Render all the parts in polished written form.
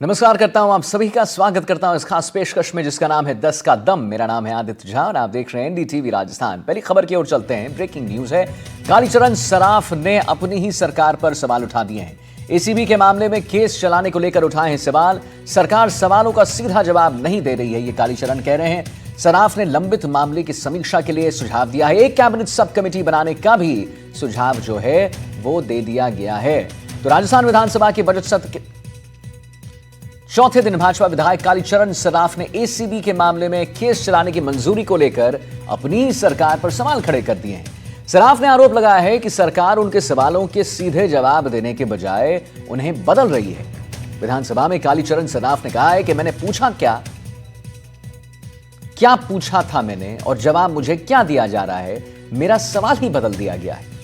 नमस्कार करता हूं, आप सभी का स्वागत करता हूं इस खास पेशकश में जिसका नाम है 10 का दम। मेरा नाम है आदित्य झा और आप देख रहे हैं एनडीटीवी राजस्थान। पहली खबर की ओर चलते हैं। ब्रेकिंग न्यूज है, कालीचरण सराफ ने अपनी ही सरकार पर सवाल उठा दिए हैं। एसीबी के मामले में केस चलाने को लेकर उठाए हैं सवाल। सरकार सवालों का सीधा जवाब नहीं दे रही है, ये कालीचरण कह रहे हैं। सराफ ने लंबित मामले की समीक्षा के लिए सुझाव दिया है। एक कैबिनेट सब कमेटी बनाने का भी सुझाव जो है वो दे दिया गया है। तो राजस्थान विधानसभा के बजट सत्र के चौथे दिन भाजपा विधायक कालीचरण सराफ ने एसीबी के मामले में केस चलाने की मंजूरी को लेकर अपनी सरकार पर सवाल खड़े कर दिए हैं। सराफ ने आरोप लगाया है कि सरकार उनके सवालों के सीधे जवाब देने के बजाय उन्हें बदल रही है। विधानसभा में कालीचरण सराफ ने कहा है कि मैंने पूछा क्या पूछा था मैंने और जवाब मुझे क्या दिया जा रहा है, मेरा सवाल ही बदल दिया गया है।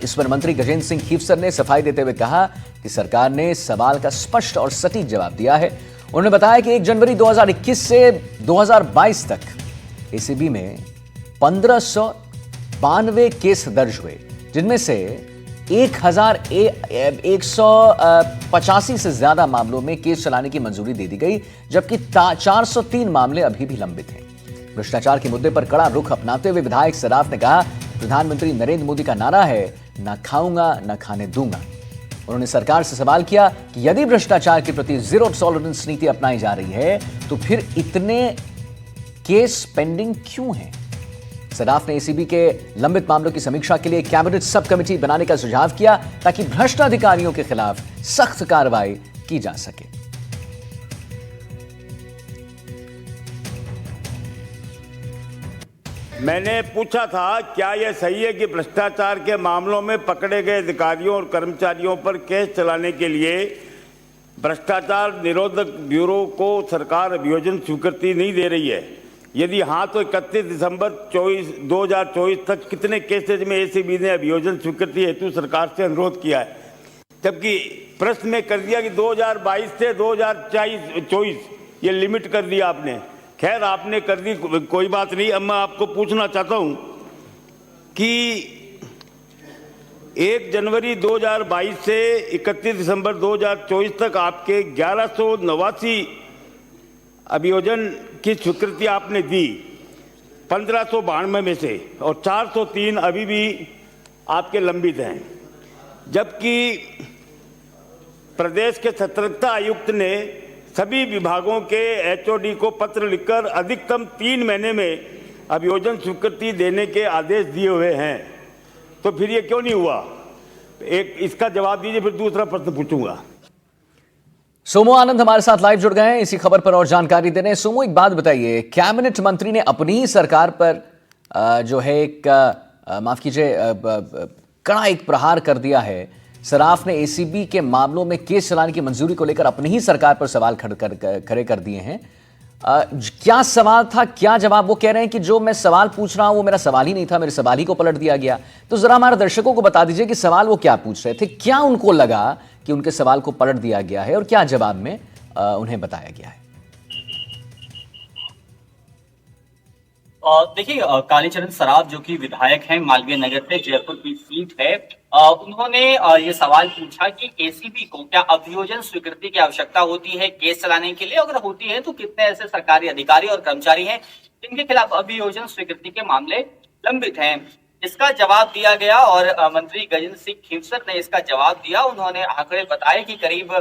इस पर मंत्री गजेंद्र सिंह खीवसर ने सफाई देते हुए कहा कि सरकार ने सवाल का स्पष्ट और सटीक जवाब दिया है। उन्होंने बताया कि 1 जनवरी 2021 से 2022 तक एसीबी में 1592 केस दर्ज हुए, जिनमें से 1185 से ज्यादा मामलों में केस चलाने की मंजूरी दे दी गई, जबकि 403 मामले अभी भी लंबित हैं। भ्रष्टाचार के मुद्दे पर कड़ा रुख अपनाते हुए विधायक सराफ ने कहा, प्रधानमंत्री नरेंद्र मोदी का नारा है, ना खाऊंगा ना खाने दूंगा। उन्होंने सरकार से सवाल किया कि यदि भ्रष्टाचार के प्रति जीरो टॉलरेंस नीति अपनाई जा रही है तो फिर इतने केस पेंडिंग क्यों हैं। सराफ ने एसीबी के लंबित मामलों की समीक्षा के लिए कैबिनेट सब कमेटी बनाने का सुझाव किया ताकि भ्रष्ट अधिकारियों के खिलाफ सख्त कार्रवाई की जा सके। मैंने पूछा था क्या यह सही है कि भ्रष्टाचार के मामलों में पकड़े गए अधिकारियों और कर्मचारियों पर केस चलाने के लिए भ्रष्टाचार निरोधक ब्यूरो को सरकार अभियोजन स्वीकृति नहीं दे रही है। यदि हाँ तो 31 दिसंबर 2024 तक कितने केसेज में एसीबी ने अभियोजन स्वीकृति हेतु सरकार से अनुरोध किया है। जबकि प्रश्न में कर दिया कि 2022 से 2024 ये लिमिट कर दिया आपने। खैर आपने कर दी, कोई बात नहीं। अब मैं आपको पूछना चाहता हूं कि 1 जनवरी 2022 से 31 दिसंबर 2024 तक आपके 1189 अभियोजन की स्वीकृति आपने दी 1592 में से, और 403 अभी भी आपके लंबित हैं। जबकि प्रदेश के सतर्कता आयुक्त ने सभी विभागों के एचओडी को पत्र लिखकर अधिकतम 3 महीने में अभियोजन स्वीकृति देने के आदेश दिए हुए हैं। तो फिर ये क्यों नहीं हुआ? एक इसका जवाब दीजिए, फिर दूसरा प्रश्न पूछूंगा। सोमू आनंद हमारे साथ लाइव जुड़ गए हैं इसी खबर पर और जानकारी दे रहे हैं। सोमू, एक बात बताइए, कैबिनेट मंत्री ने अपनी ही सरकार पर जो है एक माफ कीजिए कड़ा एक प्रहार कर दिया है। सराफ ने एसीबी के मामलों में केस चलाने की मंजूरी को लेकर अपनी ही सरकार पर सवाल खड़े कर दिए हैं। क्या सवाल था, क्या जवाब? वो कह रहे हैं कि जो मैं सवाल पूछ रहा हूं वो मेरा सवाल ही नहीं था, मेरे सवाल ही को पलट दिया गया। तो जरा हमारे दर्शकों को बता दीजिए कि सवाल वो क्या पूछ रहे थे, क्या उनको लगा कि उनके सवाल को पलट दिया गया है और क्या जवाब में उन्हें बताया गया है। देखिए, कालीचरण सराफ जो कि विधायक हैं मालवीय नगर से, जयपुर की सीट है, उन्होंने ये सवाल पूछा कि एसीबी को क्या अभियोजन स्वीकृति की आवश्यकता होती है केस चलाने के लिए, अगर होती है तो कितने ऐसे सरकारी अधिकारी और कर्मचारी हैं जिनके खिलाफ अभियोजन स्वीकृति के मामले लंबित हैं। इसका जवाब दिया गया और मंत्री गजेंद्र सिंह खीवसर ने इसका जवाब दिया। उन्होंने आंकड़े बताए कि करीब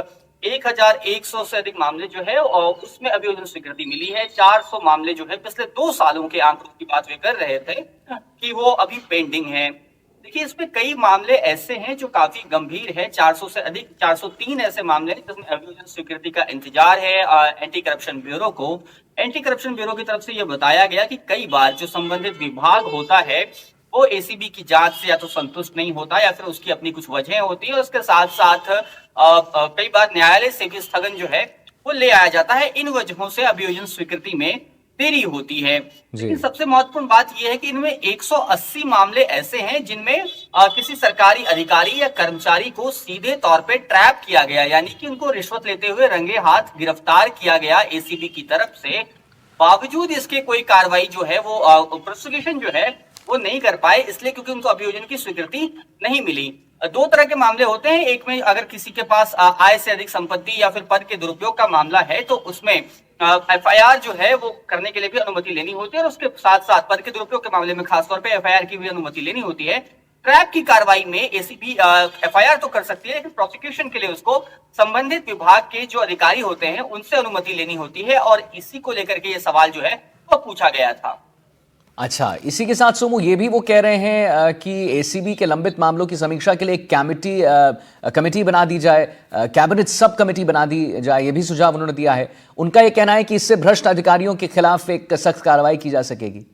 1100 से अधिक मामले जो है और उसमें अभियोजन स्वीकृति मिली है। 400 मामले जो है पिछले 2 सालों के आंकड़ों की बात वे कर रहे थे कि वो अभी पेंडिंग है। देखिए, इसमें कई मामले ऐसे हैं जो काफी गंभीर है। 400 से अधिक 403 ऐसे मामले हैं जिसमें अभियोजन स्वीकृति का इंतजार है एंटी करप्शन ब्यूरो को। एंटी करप्शन ब्यूरो की तरफ से यह बताया गया कि कई बार जो संबंधित विभाग होता है वो एसीबी की जांच से या तो संतुष्ट नहीं होता या फिर उसकी अपनी कुछ वजहें होती है। उसके साथ साथ कई बार न्यायालय से भी स्थगन जो है वो ले आया जाता है। इन वजहों से अभियोजन स्वीकृति में देरी होती है। लेकिन सबसे महत्वपूर्ण बात यह है कि इनमें 180 मामले ऐसे हैं जिनमें किसी सरकारी अधिकारी या कर्मचारी को सीधे तौर पे ट्रैप किया गया, यानी कि उनको रिश्वत लेते हुए रंगे हाथ गिरफ्तार किया गया एसीबी की तरफ से। बावजूद इसके कोई कार्रवाई जो है वो प्रोसिक्यूशन जो है वो नहीं कर पाए, इसलिए क्योंकि उनको अभियोजन की स्वीकृति नहीं मिली। दो तरह के मामले होते हैं। एक में अगर किसी के पास आय से अधिक संपत्ति या फिर पद के दुरुपयोग का मामला है तो उसमें एफआईआर जो है वो करने के लिए भी अनुमति लेनी होती है, और उसके साथ साथ पद के दुरुपयोग के मामले में खासतौर पे एफआईआर की भी अनुमति लेनी होती है। ट्रैप की कार्रवाई में एसीबी एफआईआर तो कर सकती है, लेकिन प्रोसिक्यूशन के लिए उसको संबंधित विभाग के जो अधिकारी होते हैं उनसे अनुमति लेनी होती है, और इसी को लेकर के ये सवाल जो है वो पूछा गया था। अच्छा, इसी के साथ सोमू ये भी वो कह रहे हैं कि एसीबी के लंबित मामलों की समीक्षा के लिए एक कमेटी बना दी जाए, कैबिनेट सब कमेटी बना दी जाए, ये भी सुझाव उन्होंने दिया है। उनका ये कहना है कि इससे भ्रष्ट अधिकारियों के खिलाफ एक सख्त कार्रवाई की जा सकेगी।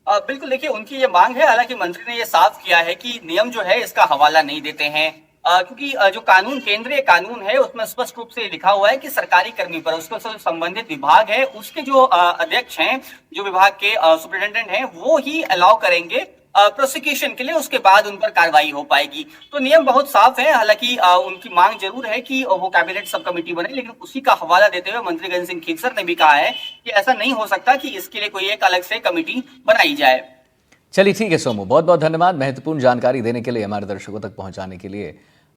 बिल्कुल, देखिए उनकी ये मांग है। हालांकि मंत्री ने ये साफ किया है कि नियम जो है इसका हवाला नहीं देते हैं, क्योंकि जो कानून, केंद्रीय कानून है, उसमें स्पष्ट रूप से लिखा हुआ है कि सरकारी कर्मी पर उसका जो संबंधित विभाग है उसके जो अध्यक्ष हैं, जो विभाग के सुपरिटेंडेंट हैं, वो ही अलाउ करेंगे प्रोसिक्यूशन के लिए, उसके बाद उन पर कार्रवाई हो पाएगी। तो नियम बहुत साफ है। हालांकि उनकी मांग जरूर है कि वो कैबिनेट सब कमेटी बने, लेकिन उसी का हवाला देते हुए मंत्री गजेंद्र सिंह खीवसर ने भी कहा है कि ऐसा नहीं हो सकता कि इसके लिए कोई एक अलग से कमेटी बनाई जाए। चलिए ठीक है सोमू, बहुत बहुत धन्यवाद महत्वपूर्ण जानकारी देने के लिए, हमारे दर्शकों तक पहुंचाने के लिए।